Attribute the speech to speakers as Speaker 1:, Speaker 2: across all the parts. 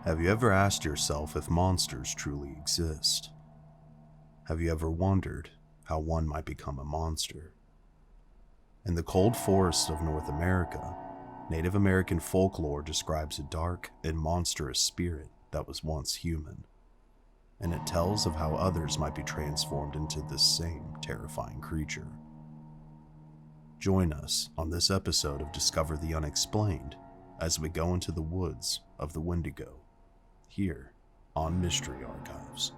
Speaker 1: Have you ever asked yourself if monsters truly exist? Have you ever wondered how one might become a monster? In the cold forests of North America, Native American folklore describes a dark and monstrous spirit that was once human, and it tells of how others might be transformed into this same terrifying creature. Join us on this episode of Discover the Unexplained as we go into the woods of the Wendigo, here on Mystery Archives.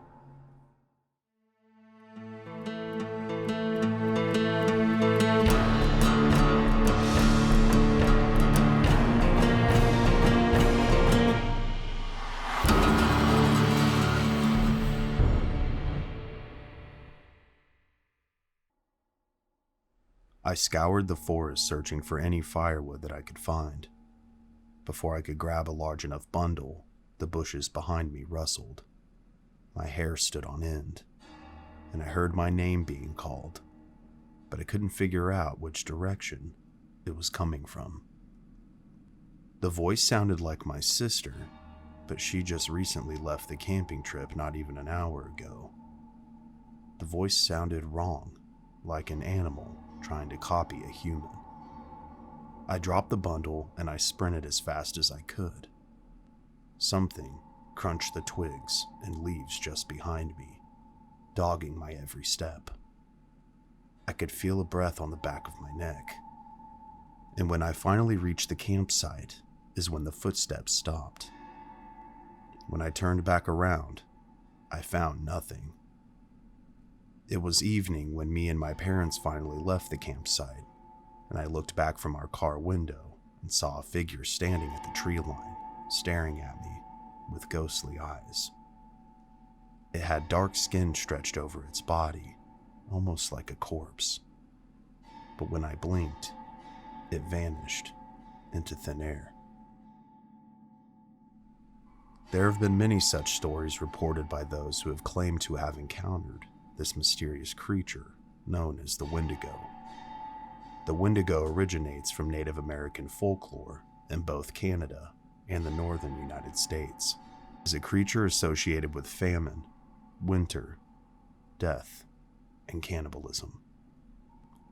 Speaker 1: I scoured the forest searching for any firewood that I could find. Before I could grab a large enough bundle, the bushes behind me rustled. My hair stood on end, and I heard my name being called, but I couldn't figure out which direction it was coming from. The voice sounded like my sister, but she just recently left the camping trip not even an hour ago. The voice sounded wrong, like an animal trying to copy a human. I dropped the bundle and I sprinted as fast as I could. Something crunched the twigs and leaves just behind me, dogging my every step. I could feel a breath on the back of my neck. And when I finally reached the campsite is when the footsteps stopped. When I turned back around, I found nothing. It was evening when me and my parents finally left the campsite, and I looked back from our car window and saw a figure standing at the tree line, staring at me with ghostly eyes. It had dark skin stretched over its body, almost like a corpse. But when I blinked, it vanished into thin air. There have been many such stories reported by those who have claimed to have encountered this mysterious creature known as the Wendigo. The Wendigo originates from Native American folklore in both Canada and the northern United States. It is a creature associated with famine, winter, death, and cannibalism.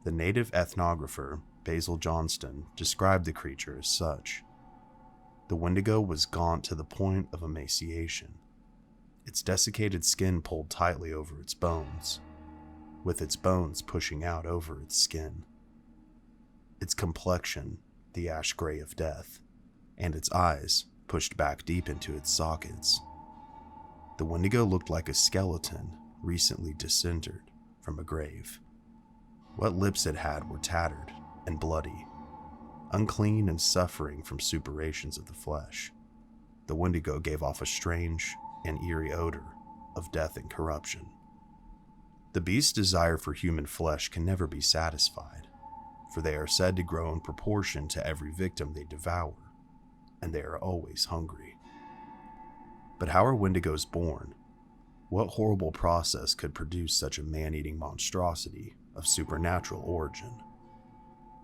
Speaker 1: The native ethnographer Basil Johnston described the creature as such. The Wendigo was gaunt to the point of emaciation, its desiccated skin pulled tightly over its bones, with its bones pushing out over its skin. Its complexion, the ash gray of death, and its eyes pushed back deep into its sockets. The Wendigo looked like a skeleton recently disinterred from a grave. What lips it had were tattered and bloody, unclean and suffering from suppurations of the flesh. The Wendigo gave off a strange and eerie odor of death and corruption. The beast's desire for human flesh can never be satisfied, for they are said to grow in proportion to every victim they devour, and they are always hungry. But how are Wendigos born? What horrible process could produce such a man-eating monstrosity of supernatural origin?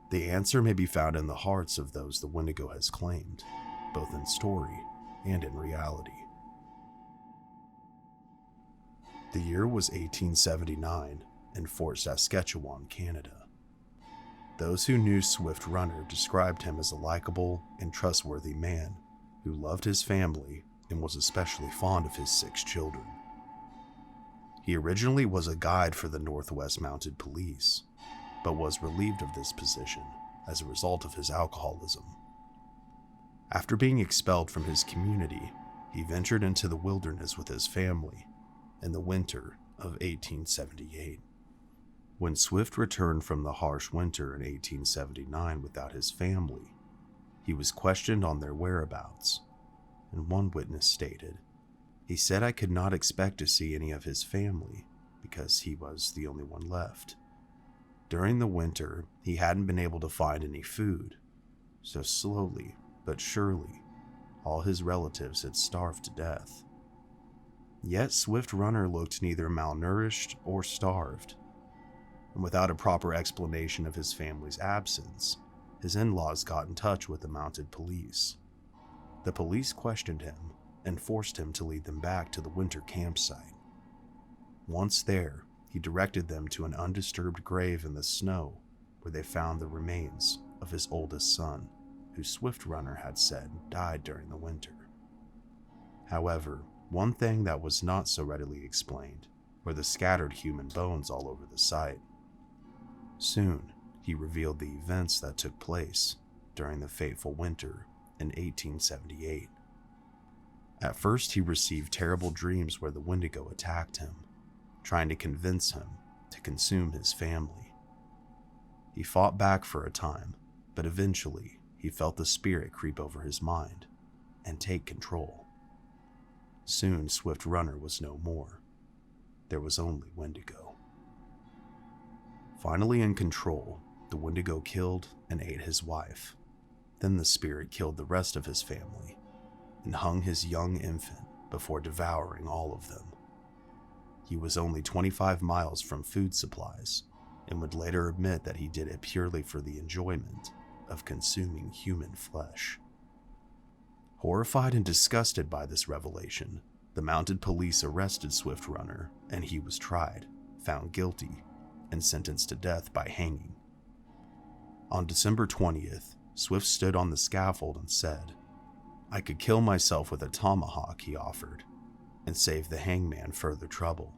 Speaker 1: The answer may be found in the hearts of those the Wendigo has claimed, both in story and in reality. The year was 1879 in Fort Saskatchewan, Canada. Those who knew Swift Runner described him as a likable and trustworthy man who loved his family and was especially fond of his 6 children. He originally was a guide for the Northwest Mounted Police, but was relieved of this position as a result of his alcoholism. After being expelled from his community, he ventured into the wilderness with his family in the winter of 1878. When Swift returned from the harsh winter in 1879 without his family, he was questioned on their whereabouts, and one witness stated, "He said I could not expect to see any of his family because he was the only one left. During the winter, he hadn't been able to find any food, so slowly but surely, all his relatives had starved to death." Yet Swift Runner looked neither malnourished or starved, and without a proper explanation of his family's absence, his in-laws got in touch with the mounted police. The police questioned him, and forced him to lead them back to the winter campsite. Once there, he directed them to an undisturbed grave in the snow where they found the remains of his oldest son, who Swift Runner had said died during the winter. However, one thing that was not so readily explained were the scattered human bones all over the site. Soon, he revealed the events that took place during the fateful winter in 1878. At first, he received terrible dreams where the Wendigo attacked him, trying to convince him to consume his family. He fought back for a time, but eventually he felt the spirit creep over his mind and take control. Soon, Swift Runner was no more. There was only Wendigo. Finally in control, the Wendigo killed and ate his wife. Then the spirit killed the rest of his family and hung his young infant before devouring all of them. He was only 25 miles from food supplies and would later admit that he did it purely for the enjoyment of consuming human flesh. Horrified and disgusted by this revelation, the mounted police arrested Swift Runner and he was tried, found guilty, and sentenced to death by hanging. On December 20th, Swift stood on the scaffold and said, "I could kill myself with a tomahawk," he offered, and save the hangman further trouble.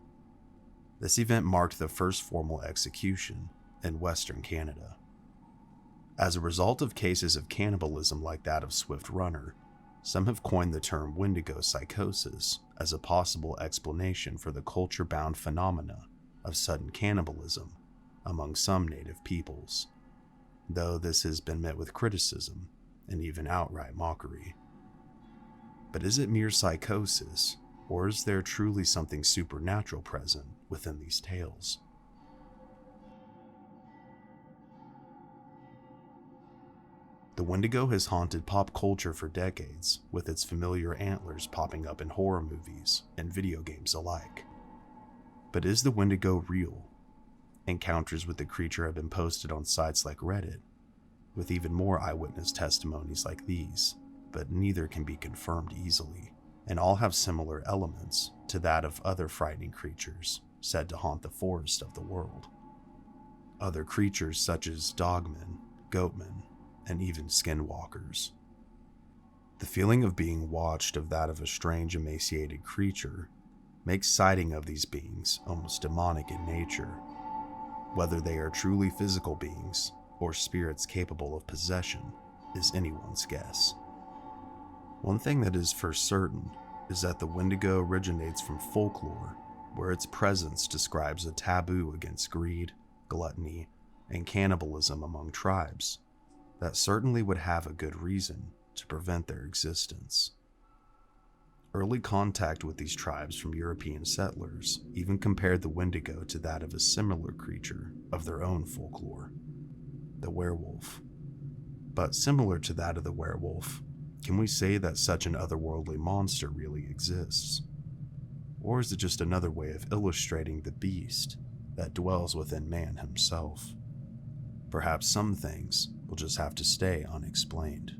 Speaker 1: This event marked the first formal execution in Western Canada. As a result of cases of cannibalism like that of Swift Runner, some have coined the term Wendigo psychosis as a possible explanation for the culture-bound phenomena of sudden cannibalism among some native peoples, though this has been met with criticism and even outright mockery. But is it mere psychosis, or is there truly something supernatural present within these tales? The Wendigo has haunted pop culture for decades, with its familiar antlers popping up in horror movies and video games alike. But is the Wendigo real? Encounters with the creature have been posted on sites like Reddit, with even more eyewitness testimonies like these, but neither can be confirmed easily, and all have similar elements to that of other frightening creatures said to haunt the forest of the world. Other creatures such as dogmen, goatmen, and even skinwalkers. The feeling of being watched of that of a strange emaciated creature makes sighting of these beings almost demonic in nature. Whether they are truly physical beings or spirits capable of possession is anyone's guess. One thing that is for certain is that the Wendigo originates from folklore, where its presence describes a taboo against greed, gluttony, and cannibalism among tribes that certainly would have a good reason to prevent their existence. Early contact with these tribes from European settlers even compared the Wendigo to that of a similar creature of their own folklore, the werewolf. But similar to that of the werewolf, can we say that such an otherworldly monster really exists? Or is it just another way of illustrating the beast that dwells within man himself? Perhaps some things will just have to stay unexplained.